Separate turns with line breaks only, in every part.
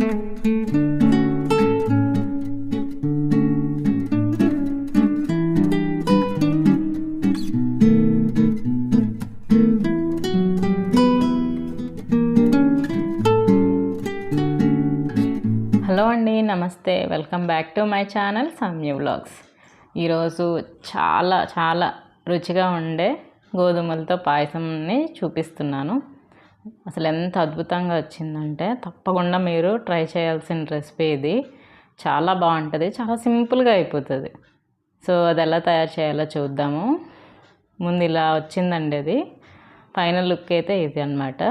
Hello అండి, నమస్తే. Welcome back to my channel Samyu vlogs. ఈరోజు చాలా రుచిగా ఉండే గోధుమలతో పాయసంని చూపిస్తున్నాను. అసలు ఎంత అద్భుతంగా వచ్చిందంటే తప్పకుండా మీరు ట్రై చేయాల్సిన రెసిపీ ఇది. చాలా బాగుంటుంది, చాలా సింపుల్గా అయిపోతుంది. సో అది ఎలా తయారు చేయాలో చూద్దాము. ముందు ఇలా వచ్చిందండి అది. ఫైనల్ లుక్ అయితే ఇది అన్నమాట.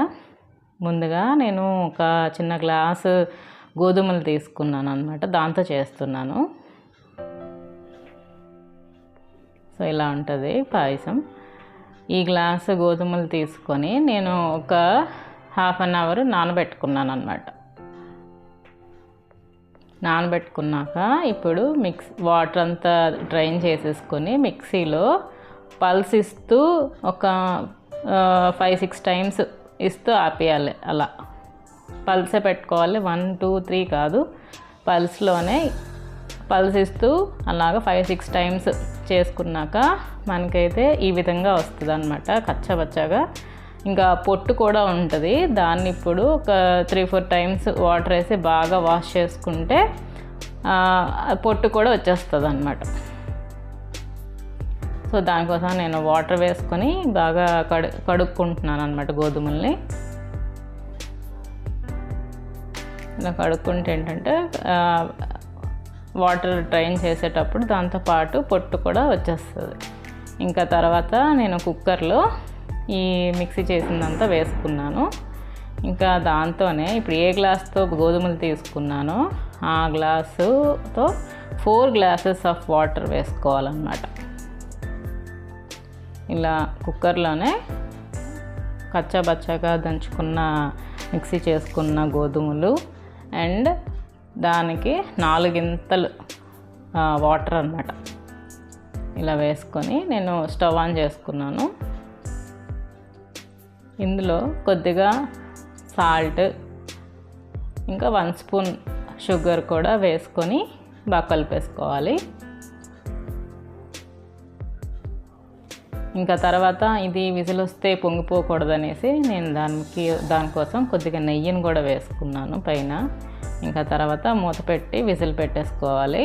ముందుగా నేను ఒక చిన్న గ్లాసు గోధుమలు తీసుకున్నాను అన్నమాట, దాంతో చేస్తున్నాను. సో ఇలా ఉంటుంది పాయసం. ఈ గ్లాసు గోధుమలు తీసుకొని నేను ఒక హాఫ్ అన్ అవర్ నానబెట్టుకున్నాను అన్నమాట. నానబెట్టుకున్నాక ఇప్పుడు వాటర్ అంతా డ్రైన్ చేసేసుకొని మిక్సీలో పల్స్ ఇస్తూ ఒక 5-6 టైమ్స్ ఇస్తూ ఆపేయాలి. అలా పల్సే పెట్టుకోవాలి, 1, 2, 3 కాదు, పల్స్లోనే పల్స్ ఇస్తూ అలాగ 5-6 టైమ్స్ చేసుకున్నాక మనకైతే ఈ విధంగా వస్తుంది అన్నమాట, కచ్చబచ్చగా. ఇంకా పొట్టు కూడా ఉంటుంది. దాన్ని ఇప్పుడు ఒక 3-4 టైమ్స్ వాటర్ వేసి బాగా వాష్ చేసుకుంటే పొట్టు కూడా వచ్చేస్తుంది అన్నమాట. సో దానికోసం నేను వాటర్ వేసుకొని బాగా కడుక్కుంటున్నాను అన్నమాట గోధుమల్ని. ఇలా కడుక్కుంటే ఏంటంటే వాటర్ డ్రైన్ చేసేటప్పుడు దాంతోపాటు పొట్టు కూడా వచ్చేస్తుంది. ఇంకా తర్వాత నేను కుక్కర్లో ఈ మిక్సీ చేసిందంతా వేసుకున్నాను. ఇంకా దాంతోనే ఇప్పుడు ఏ గ్లాస్తో గోధుమలు తీసుకున్నానో ఆ గ్లాసుతో 4 గ్లాసెస్ ఆఫ్ వాటర్ వేసుకోవాలన్నమాట. ఇలా కుక్కర్లోనే కచ్చాబచ్చాగా దంచుకున్న మిక్సీ చేసుకున్న గోధుమలు అండ్ దానికి 4 గింతలు వాటర్ అన్నమాట ఇలా వేసుకొని నేను స్టవ్ ఆన్ చేసుకున్నాను. ఇందులో కొద్దిగా సాల్ట్ ఇంకా 1 స్పూన్ షుగర్ కూడా వేసుకొని బాగా కలిపేసుకోవాలి. ఇంకా తర్వాత ఇది విజిల్ వస్తే పొంగిపోకూడదనేసి నేను దానికోసం కొద్దిగా నెయ్యిని కూడా వేసుకున్నాను పైన. ఇంకా తర్వాత మూత పెట్టి విజిల్ పెట్టేసుకోవాలి.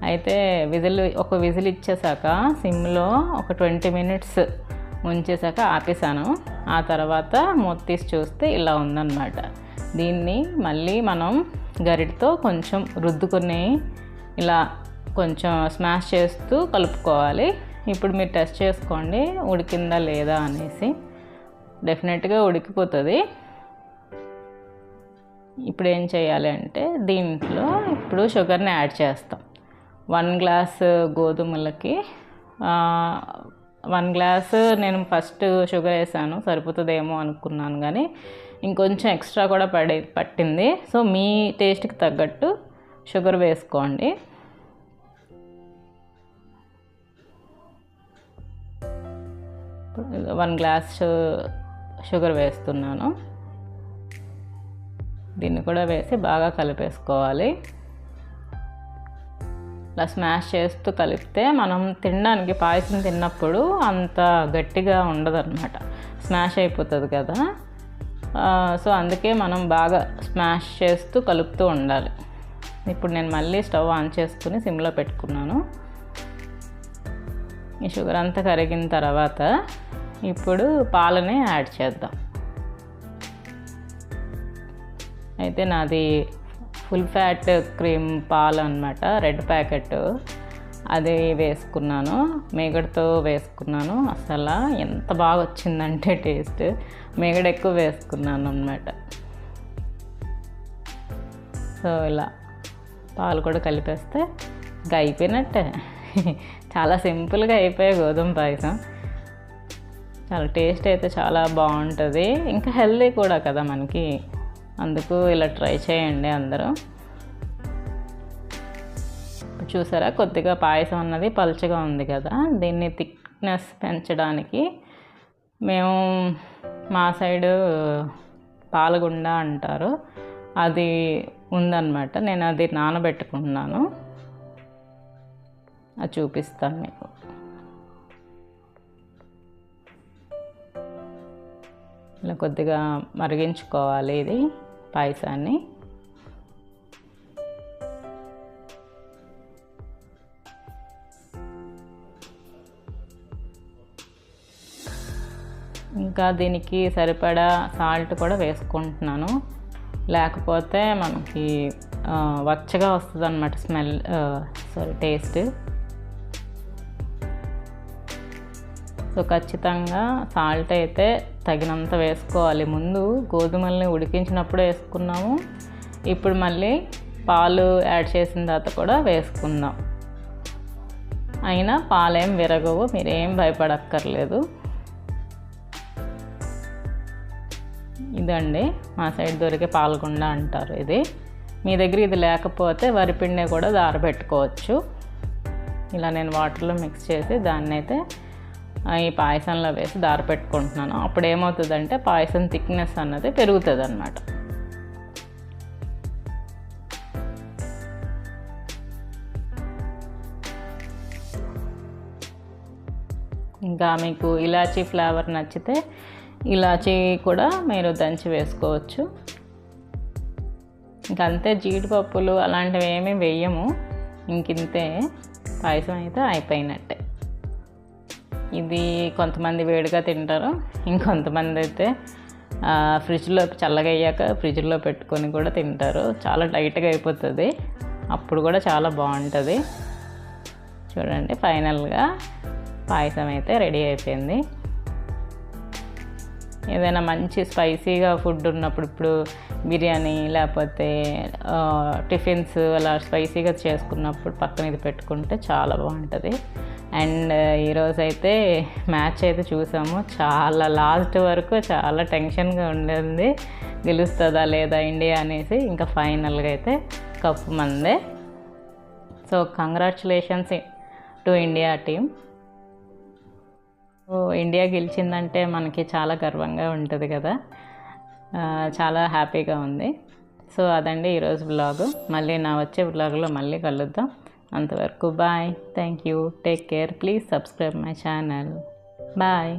అయితే ఒక విజిల్ ఇచ్చేసాక సిమ్లో ఒక 20 మినిట్స్ ఉంచేసాక ఆపేసాను. ఆ తర్వాత మూత తీసి చూస్తే ఇలా ఉందన్నమాట. దీన్ని మళ్ళీ మనం గరిటతో కొంచెం రుద్దుకొని ఇలా కొంచెం స్మాష్ చేస్తూ కలుపుకోవాలి. ఇప్పుడు మీరు టెస్ట్ చేసుకోండి ఉడికిందా లేదా అనేసి. డెఫినెట్గా ఉడికిపోతుంది. ఇప్పుడు ఏం చేయాలి అంటే దీంట్లో ఇప్పుడు షుగర్ని యాడ్ చేస్తాం. 1 గ్లాస్ గోధుమలకి 1 గ్లాస్ నేను ఫస్ట్ షుగర్ వేసాను, సరిపోతుందేమో అనుకున్నాను, కానీ ఇంకొంచెం ఎక్స్ట్రా కూడా పట్టింది. సో మీ టేస్ట్కి తగ్గట్టు షుగర్ వేసుకోండి. ఇప్పుడు 1 గ్లాస్ షుగర్ వేస్తున్నాను. దీన్ని కూడా వేసి బాగా కలిపేసుకోవాలి. ఇలా స్మాష్ చేస్తూ కలిపితే మనం తినడానికి పాయసం తిన్నప్పుడు అంత గట్టిగా ఉండదు అన్నమాట, స్మాష్ అయిపోతుంది కదా. సో అందుకే మనం బాగా స్మాష్ చేస్తూ కలుపుతూ ఉండాలి. ఇప్పుడు నేను మళ్ళీ స్టవ్ ఆన్ చేసుకుని సిమ్లో పెట్టుకున్నాను. ఈ షుగర్ అంతా కరిగిన తర్వాత ఇప్పుడు పాలని యాడ్ చేద్దాం. అయితే నాది ఫుల్ ఫ్యాట్ క్రీమ్ పాలు అన్నమాట, రెడ్ ప్యాకెట్, అది వేసుకున్నాను. మేగడతో వేసుకున్నాను. అసలు ఎంత బాగా వచ్చిందంటే టేస్ట్, మేగడ ఎక్కువ వేసుకున్నాను అన్నమాట. సో ఇలా పాలు కూడా కలిపేస్తే ఇంకా అయిపోయినట్టే. చాలా సింపుల్గా అయిపోయాయి గోధుమ పాయసం. చాలా టేస్ట్ అయితే చాలా బాగుంటుంది, ఇంకా హెల్దీ కూడా కదా మనకి. అందుకు ఇలా ట్రై చేయండి అందరూ. చూసారా కొద్దిగా పాయసం అన్నది పలుచగా ఉంది కదా, దీన్ని థిక్నెస్ పెంచడానికి మేము మా సైడు పాలగుండ అంటారు, అది ఉందన్నమాట. నేను అది నానబెట్టుకున్నాను, అది చూపిస్తాను మీకు. ఇలా కొద్దిగా మరిగించుకోవాలి ఇది పాయసాన్ని. ఇంకా దీనికి సరిపడా సాల్ట్ కూడా వేసుకుంటున్నాను, లేకపోతే మనకి వచ్చగా వస్తుంది అన్నమాట టేస్ట్. సో ఖచ్చితంగా సాల్ట్ అయితే తగినంత వేసుకోవాలి. ముందు గోధుమల్ని ఉడికించినప్పుడు వేసుకున్నాము, ఇప్పుడు మళ్ళీ పాలు యాడ్ చేసిన తర్వాత కూడా వేసుకుందాం. అయినా పాలేం విరగవు, మీరేం భయపడక్కర్లేదు. ఇదండి మా సైడ్ దొరికే పాలగుండ అంటారు ఇది. మీ దగ్గర ఇది లేకపోతే వరిపిండి కూడా దారబెట్టుకోవచ్చు. ఇలా నేను వాటర్లో మిక్స్ చేసి దాన్ని అయితే ఈ పాయసంలో వేసి దారపెట్టుకుంటున్నాను. అప్పుడు ఏమవుతుందంటే పాయసం థిక్నెస్ అన్నది పెరుగుతుంది అన్నమాట. ఇంకా మీకు ఇలాచీ ఫ్లేవర్ నచ్చితే ఇలాచీ కూడా మీరు దంచి వేసుకోవచ్చు. ఇంకంతే, జీడిపప్పులు అలాంటివి ఏమీ వేయము. ఇంకింతే, పాయసం అయితే అయిపోయినట్టే. ఇది కొంతమంది వేడిగా తింటారు, ఇంకొంతమంది అయితే ఫ్రిడ్జ్లో చల్లగా అయ్యాక ఫ్రిడ్జ్లో పెట్టుకొని కూడా తింటారు. చాలా టైట్గా అయిపోతుంది, అప్పుడు కూడా చాలా బాగుంటుంది. చూడండి, ఫైనల్గా పాయసం అయితే రెడీ అయిపోయింది. ఏదైనా మంచి స్పైసీగా ఫుడ్ ఉన్నప్పుడు, ఇప్పుడు బిర్యానీ లేకపోతే టిఫిన్స్ అలా స్పైసీగా చేసుకున్నప్పుడు పక్కన ఇది పెట్టుకుంటే చాలా బాగుంటుంది. అండ్ ఈరోజు అయితే మ్యాచ్ అయితే చూసాము, చాలా లాస్ట్ వరకు చాలా టెన్షన్గా ఉండింది, గెలుస్తుందా లేదా ఇండియా అనేసి. ఇంకా ఫైనల్గా అయితే కప్పు మందే. So congratulations to India team. India గెలిచిందంటే మనకి చాలా గర్వంగా ఉంటుంది కదా, చాలా హ్యాపీగా ఉంది. సో అదండి ఈరోజు వ్లాగ్. మళ్ళీ నా వచ్చే వ్లాగ్లో మళ్ళీ కలుద్దాం. అంతవరకు bye, thank you, take care, please subscribe my channel. Bye.